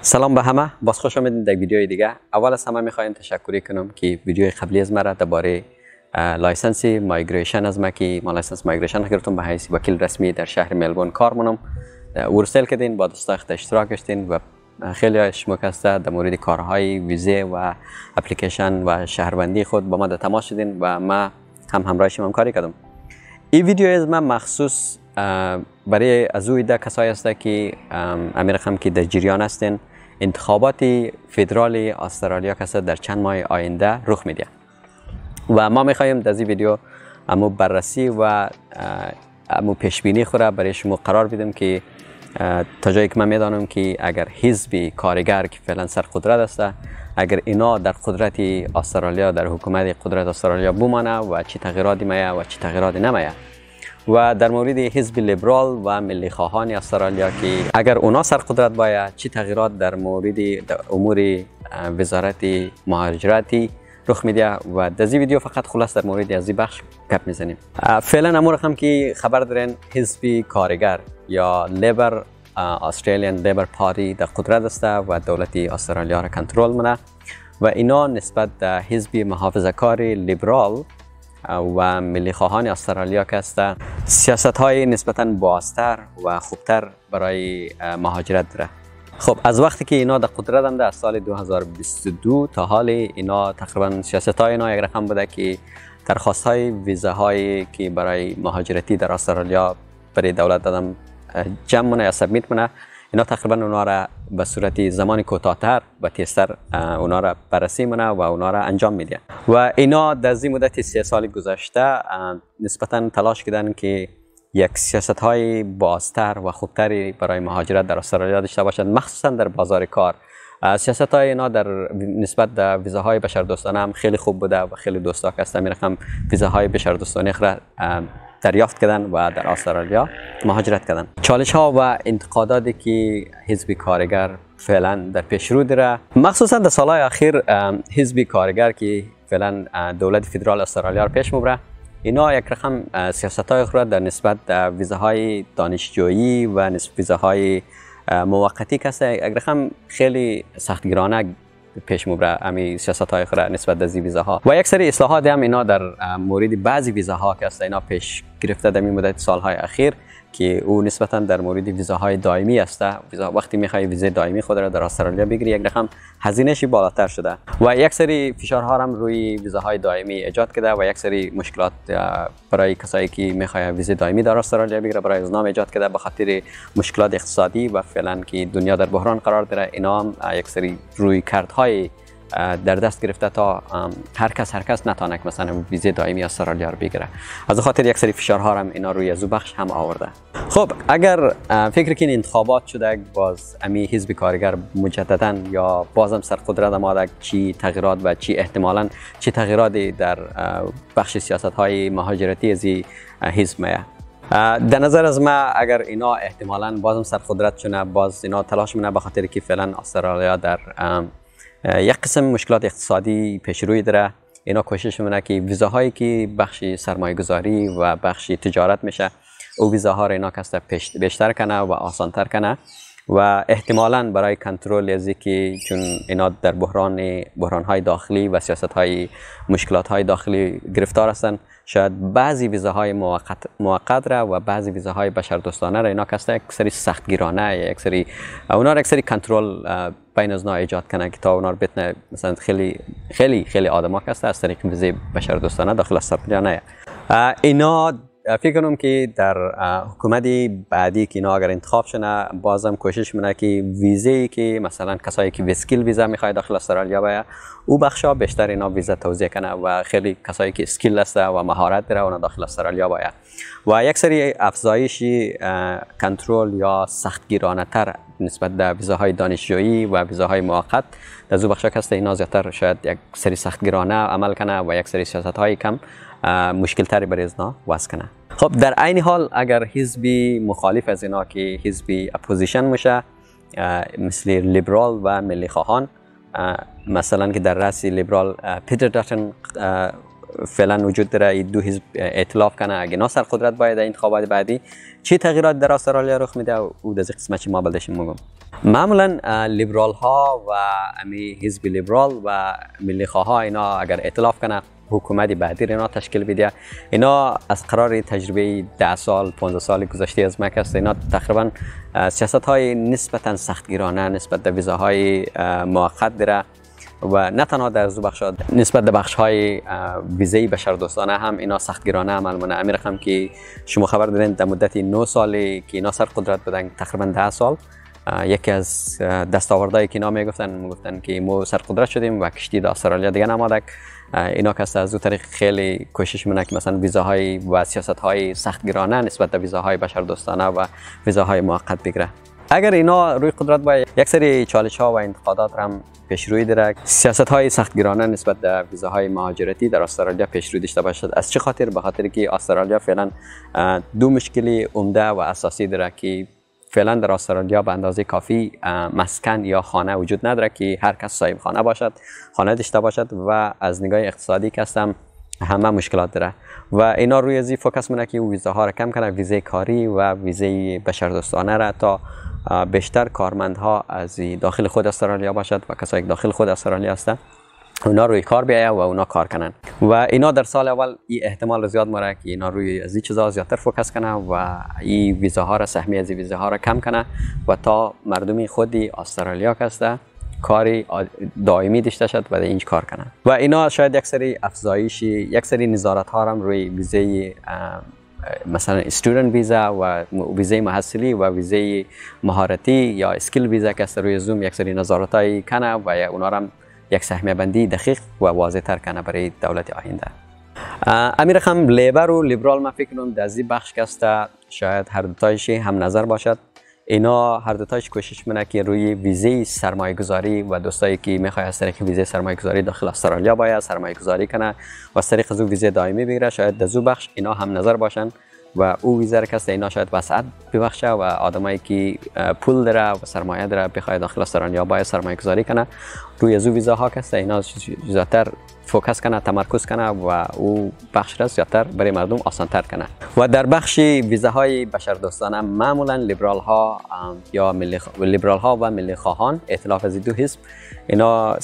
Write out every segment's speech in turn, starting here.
سلام به همه، باز خوش آمدید در ویدیوی دیگه. اول از همه میخوایم تشکری کنم که ویدیوی قبلی از مرا درباره لایسنس مایگریشن از ما که ما لایسنس مایگریشن گرفتم به حیث وکیل رسمی در شهر ملبورن کار منم ورسل کردین، با دوستان اشتراک داشتین و خیلی شمکسته در مورد کارهای ویزه و اپلیکیشن و شهروندی خود با ما در تماس شدین و ما هم همراه شما کاری کردم. این ویدیو از من مخصوص برای از او ایده کسایی است که امیر خم که در جریان هستین انتخابات فدرال استرالیا که در چند ماه آینده رخ میده و ما میخوایم در این ویدیو امو بررسی و امو پیشبینی خود را برای شما قرار بدیم که تا جایی که من میدانم که اگر حزب کارگر که فعلا سر قدرت است، اگر اینا در قدرت استرالیا، در حکومت قدرت استرالیا بمانه و چه تغییراتی میاد و چه تغییراتی نمیاد، و در مورد حزب لیبرال و ملی خواهان استرالیا که اگر اونا سر قدرت باید چه تغییرات در مورد امور وزارت مهاجرتی رخ میده و در این ویدیو فقط خلاص در مورد از این بخش گپ میزنیم. فعلا امور هم که خبر دارین حزب کارگر یا لیبر استرالیان لیبر پارتی در قدرت است و دولت استرالیا را کنترل منه و اینا نسبت در حزب محافظه‌کار لیبرال و ملی خواهان استرالیا که است سیاست های نسبتا بازتر و خوبتر برای مهاجرت داره. خب از وقتی که اینا در قدرت اند از سال 2022 تا حال اینا تقریبا سیاست های اینا یک رقم بوده که درخواست های ویزاهایی که برای مهاجرتی در استرالیا برای دولت دادم جمع مونه یا سبمیت مونه، اینا تقریبا اونا را به صورت زمانی کوتاه‌تر و تیزتر اونا را بررسی مونه و اونا را انجام میده و اینا در این مدت 3 سال گذشته نسبتا تلاش کردن که یک سیاست های بازتر و خوبتری برای مهاجرت در استرالیا داشته باشند، مخصوصا در بازار کار. سیاست های اینا در نسبت در ویزاهای بشردوستانه هم خیلی خوب بوده و خیلی دوستا که هستن میرخم ویزاهای بشردوستانه را دریافت کردن و در استرالیا مهاجرت کردن. چالش ها و انتقاداتی که حزب کارگر فعلا در پیش رو داره، مخصوصا در سالهای اخیر حزب کارگر که فعلا دولت فدرال استرالیا را پیش میبره، اینا یک رقم سیاست های خود در نسبت ویزاهای دانشجویی و ویزاهای موقتی که است یک رقم خیلی سختگیرانه پیش میبره امی سیاست های خود نسبت به ویزاها و یک سری اصلاحات هم اینا در مورد بعضی ویزاها که است اینا پیش گرفته در مدت سالهای اخیر که او نسبتا در مورد ویزاهای دائمی است. وقتی میخوای ویزای دائمی خود را در استرالیا بگیری یک رقم هزینه‌اش بالاتر شده و یک سری فشارها هم روی ویزاهای دائمی ایجاد کرده و یک سری مشکلات برای کسایی که میخوای ویزای دائمی در استرالیا بگیره برای اقدام ایجاد کرده به خاطر مشکلات اقتصادی و فعلا که دنیا در بحران قرار داره. اینا هم یک سری روی کردهای در دست گرفته تا هر کس نتونه مثلا ویزای دائمی استرالیا رو بگیره. از خاطر یک سری فشارها هم اینا روی از بخش هم آورده. خب اگر فکر کنین انتخابات شده باز امی حزب کارگر مجددا یا بازم سر قدرت آمده چی تغییرات و چی احتمالاً چی تغییراتی در بخش سیاست های مهاجرتی از حزب میه. در نظر از ما اگر اینا احتمالاً بازم سر قدرت شونه، باز اینا تلاش منه به خاطر که فعلا استرالیا در یک قسم مشکلات اقتصادی پیش روی داره. اینا کوشش میکنه که ویزاهایی که بخش سرمایه گذاری و بخش تجارت میشه او ویزاها را اینا کسته بیشتر کنه و آسانتر کنه و احتمالاً برای کنترل از که چون اینا در بحران‌های داخلی و سیاست‌های مشکلات‌های داخلی گرفتار هستند، شاید بعضی ویزاهای موقت را و بعضی ویزاهای بشردوستانه را اینا کسته یک سری سختگیرانه یک سری اونا را یک سری کنترل بین از ایجاد کنه که تا اونا بتونه مثلا خیلی آدما کسته از طریق ویزای بشردوستانه داخل استرالیا نه. اینا فکر کنم که در حکومت بعدی که اینا اگر انتخاب شونه بازم کوشش میکنه که ویزایی که مثلا کسایی که اسکیل ویزا میخواد داخل استرالیا باید او بخشا بیشتر اینا ویزا توزیع کنه و خیلی کسایی که اسکیل هست و مهارت داره اونا داخل استرالیا باید و یک سری افزایش کنترل یا سختگیرانه تر نسبت به ویزاهای دانشجویی و ویزاهای موقت در زو بخشا که اینا زیاتر شاید یک سری سختگیرانه عمل کنه و یک سری سیاست های کم مشکل تری برای ازنا وضع کنه. خب در عین حال اگر حزبی مخالف از اینا که حزبی اپوزیشن میشه مثل لیبرال و ملی خواهان، مثلا که در رأس لیبرال پیتر داتن فعلا وجود داره این دو حزب ائتلاف کنه اگه اینا سر قدرت باید در انتخابات بعدی چه تغییرات در استرالیا رخ میده و در قسمت چی ما بلدشیم میگم. معمولا لیبرال ها و امی حزب لیبرال و ملی خواه ها اینا اگر ائتلاف کنه حکومت بعدی اینا تشکیل بده، اینا از قرار تجربه 10 سال 15 سال گذشته از مک است، اینا تقریبا سیاست های نسبتا سختگیرانه نسبت به ویزاهای موقت داره و نه تنها در زو بخش نسبت به بخش های ویزای بشردوستانه هم اینا سختگیرانه عمل مونه. امیر رقم که شما خبر دارین در مدت 9 سالی که اینا سر قدرت بودن تقریبا 10 سال یکی از دستاوردهایی که اینا میگفتن که ما سر قدرت شدیم و کشتی در استرالیا دیگه نمادک. اینا که از اون طریق خیلی کوشش میکنه که مثلا ویزاهای و سیاست‌های سختگیرانه نسبت به ویزاهای بشردوستانه و ویزاهای موقت بگیره. اگر اینا روی قدرت باید یک سری چالش‌ها و انتقادات هم پیشروی داره. سیاست‌های سختگیرانه نسبت به ویزاهای مهاجرتی در استرالیا پیشروی داشته باشد. از چه خاطر؟ به خاطر که استرالیا فعلا دو مشکلی عمده و اساسی داره که فعلا در استرالیا به اندازه کافی مسکن یا خانه وجود نداره که هر کس صاحب خانه باشد، خانه داشته باشد و از نگاه اقتصادی که هستم همه مشکلات داره و اینا روی ازی فوکس مونه که ویزاها را کم کنه، ویزای کاری و ویزای بشردوستانه را تا بیشتر کارمندها از داخل خود استرالیا باشد و کسایی که داخل خود استرالیا هستند اونا روی کار بیاید و اونا کار کنن و اینا در سال اول این احتمال زیاد ماره که اینا روی از این چیزا زیادتر فوکس کنه و این ویزاها را سهمیه از ویزاها را کم کنه و تا مردمی خودی استرالیا کسته کاری دائمی داشته شد و اینج کار کنن و اینا شاید یک سری افزایشی یک سری نظارت ها هم روی ویزای مثلا استودنت ویزا و ویزای محصلی و ویزای مهارتی یا اسکیل ویزا که است روی زوم یک سری نظارتایی کنه و اونا را یک سهمیه بندی دقیق و واضح تر کنه برای دولت آینده. امیر رقم لیبر و لیبرال ما فکر کنم در این بخش کسته شاید هر دوتایش هم نظر باشد. اینا هر دوتایش کوشش منه که روی ویزای سرمایه گذاری و دوستایی که میخواد از طریق ویزای سرمایه گذاری داخل استرالیا باید سرمایه گذاری کنه و از طریق از ویزای دائمی بگیره، شاید در زو بخش اینا هم نظر باشن و او ویزا کس اینا شاید وسعت ببخشه و آدمایی که پول داره و سرمایه داره بخواد داخل استرالیا باید سرمایه گذاری کنه روی از ویزاها کس اینا زیادتر فوکس کنه، تمرکز کنه و او بخش را زیادتر برای مردم آسان‌تر کنه. و در بخش ویزاهای بشردوستانه معمولا لیبرال ها یا لیبرال ها و ملی خواهان ائتلاف از دو حزب اینا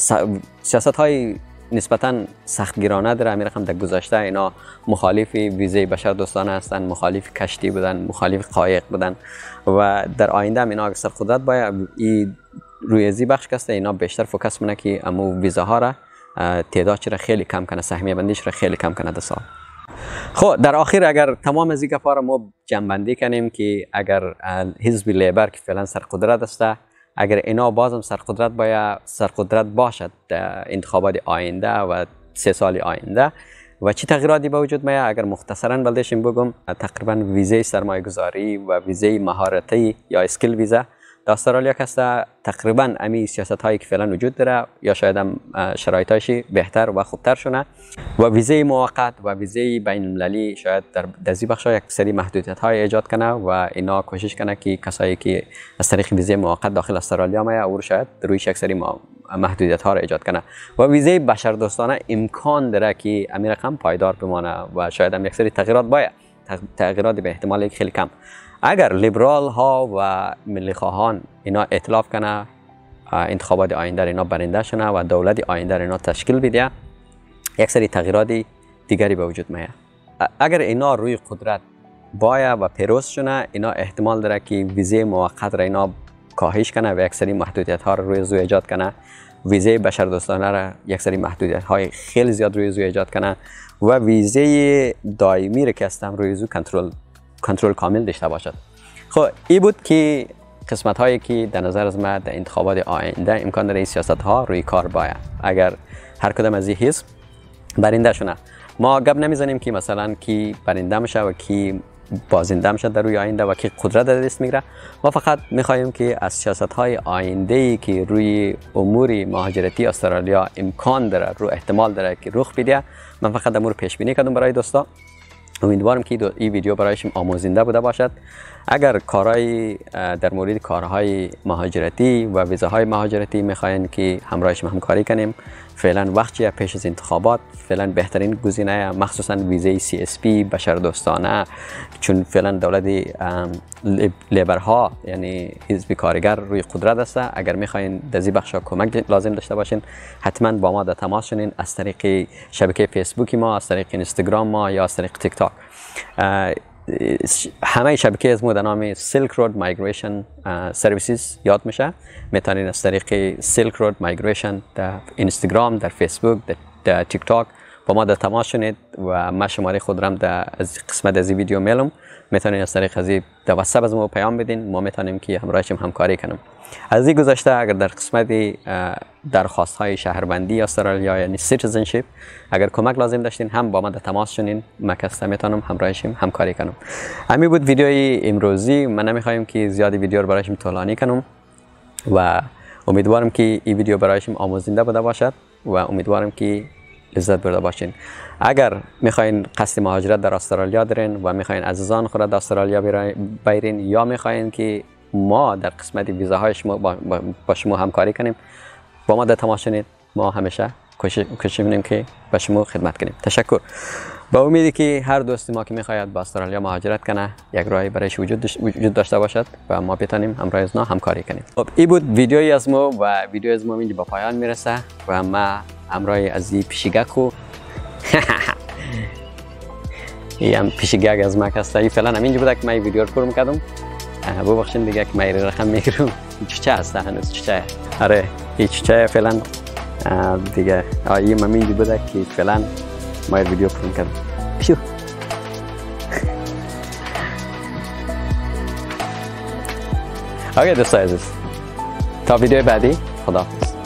سیاست های نسبتا سختگیرانه داره. امیر رقم در گذشته اینا مخالف ویزای بشردوستانه هستن، مخالف کشتی بودن، مخالف قایق بودن و در آینده هم اینا اگر سر قدرت باید روی ازی بخش کسته اینا بیشتر فوکس مونه که امو ویزاها را تعدادش را خیلی کم کنه، سهمیه بندیش را خیلی کم کنه در سال. خب در آخر اگر تمام از این گپا را ما جمع بندی کنیم که اگر حزب لیبر که فعلا سر قدرت است اگر اینا بازم سر قدرت باشد در انتخابات آینده و 3 سال آینده و چه تغییراتی به وجود میاد، اگر مختصرا بلدشیم بگم تقریبا ویزای سرمایه گذاری و ویزای مهارتی یا اسکیل ویزا در استرالیا کسته تقریبا امی سیاست هایی که فعلا وجود داره یا شاید هم شرایطش بهتر و خوبتر شونه و ویزای موقت و ویزای بین المللی شاید در این بخش یک سری محدودیت های ایجاد کنه و اینا کوشش کنه که کسایی که از طریق ویزای موقت داخل استرالیا میاد او شاید رویش یک سری محدودیت ها را ایجاد کنه و ویزای بشردوستانه امکان داره که امیر رقم پایدار بمانه و شاید هم یک سری تغییرات به احتمال خیلی کم. اگر لیبرال ها و ملی خواهان اینا ائتلاف کنه انتخابات آینده اینا برنده شونه و دولت آینده اینا تشکیل بده یک سری تغییرات دیگری به وجود میاد. اگر اینا روی قدرت باید و پیروز شونه اینا احتمال داره که ویزای موقت را اینا کاهش کنه و یک سری محدودیت ها را روی زو ایجاد کنه، ویزای بشردوستانه را یک سری محدودیت های خیلی زیاد روی زو ایجاد کنه و ویزای دائمی را که هستم روی زو کنترل کامل داشته باشد. خب این بود که قسمت هایی که در نظر از من در انتخابات آینده امکان داره این سیاست ها روی کار باید اگر هر کدام از این حزب برنده شونه. ما گپ نمیزنیم که مثلا کی برنده میشه و کی بازنده میشه در روی آینده و کی قدرت در دست میگیره. ما فقط میخواهیم که از سیاست های آینده ای که روی امور مهاجرتی استرالیا امکان داره رو احتمال داره که رخ بده من فقط امور پیش بینی کردم برای دوستا. امیدوارم که این ویدیو برایشون آموزنده بوده باشد. اگر کارهای در مورد کارهای مهاجرتی و ویزاهای مهاجرتی میخواین که همراهشون همکاری کنیم فعلا وقتیه پیش از انتخابات، فعلا بهترین گزینه، مخصوصا ویزه CSP بشردوستانه، چون فعلا دولت لیبرها یعنی حزب کارگر روی قدرت است. اگر میخواین در این بخش کمک لازم داشته باشین حتما با ما در تماس شین، از طریق شبکه فیسبوک ما، از طریق اینستاگرام ما یا از طریق تیک تاک. همه شبکه از ما در نام سیلک رود مایگریشن سرویسز یاد میشه. میتونین از طریق سیلک رود مایگریشن در اینستاگرام، در فیسبوک، در تیک تاک با ما در تماس شنید و ما شماره خود رم در قسمت از این ویدیو میلم. میتونین از طریق از در واتساپ از ما پیام بدین، ما میتونیم که همراهشم همکاری کنم. از این گذشته اگر در قسمت درخواست های شهروندی استرالیا یعنی سیتیزنشیپ اگر کمک لازم داشتین هم با ما در تماس شدین، ما کسا میتونم همراهشم همکاری کنم. همین بود ویدیوی امروزی. من نمیخوایم که زیادی ویدیو رو برایشم طولانی کنم و امیدوارم که این ویدیو برایشم آموزنده بوده باشد و امیدوارم که لذت برده باشین. اگر میخواین قصد مهاجرت در استرالیا دارین و میخواین عزیزان خود در استرالیا بیرین یا میخواین که ما در قسمت ویزاهای شما با شما همکاری کنیم، با ما در تماس شدید. ما همیشه کوشش می‌کنیم که با شما خدمت کنیم. تشکر. با امیدی که هر دوستی ما که میخواید با استرالیا مهاجرت کنه یک راهی برایش وجود داشته باشد و ما بتونیم همراه از همکاری کنیم. خب این بود ویدیویی از ما و ویدیو از ما اینجا با پایان میرسه و ما همراه از این پیشگاکو این پیشگاگ از ما هست. این فعلا همینجا بوده که من این ویدیو رو پر می‌کردم. ببخشید دیگه که من رقم میگیرم. چوچه هست هنوز چوچه. آره این چوچه فعلا دیگه این همینجا بوده که فعلا ما این ویدیو پر می‌کردم. شو اوکی دوستان عزیز، تا ویدیو بعدی خداحافظ.